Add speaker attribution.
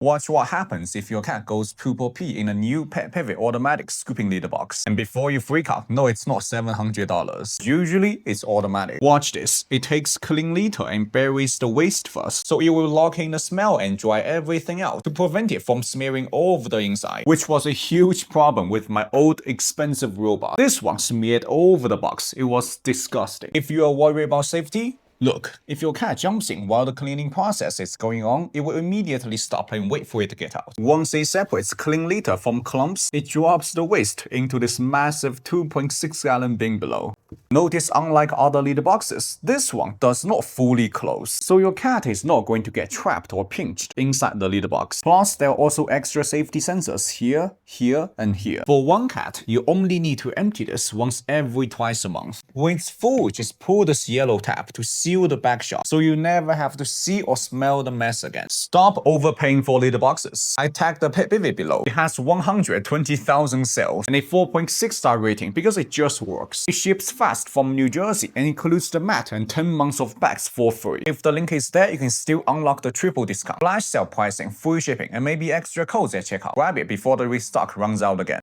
Speaker 1: Watch what happens if your cat goes poop or pee in a new PetPivot automatic scooping litter box. And before you freak out, no, it's not $700. Usually, it's automatic. Watch this. It takes clean litter and buries the waste first, so it will lock in the smell and dry everything out to prevent it from smearing all over the inside, which was a huge problem with my old expensive robot. This one smeared all over the box. It was disgusting. If you are worried about safety, look, if your cat jumps in while the cleaning process is going on, it will immediately stop and wait for it to get out. Once it separates clean litter from clumps, it drops the waste into this massive 2.6-gallon bin below. Notice, unlike other litter boxes, this one does not fully close, so your cat is not going to get trapped or pinched inside the litter box. Plus, there are also extra safety sensors here, here, and here. For one cat, you only need to empty this once every twice a month. When it's full, just pull this yellow tab to seal the back shut, so you never have to see or smell the mess again. Stop overpaying for litter boxes. I tagged the PetPivot below. It has 120,000 sales and a 4.6-star rating because it just works. It ships fast from New Jersey and includes the mat and 10 months of bags for free. If the link is there, you can still unlock the triple discount, flash sale pricing, free shipping, and maybe extra codes at checkout. Grab it before the restock runs out again.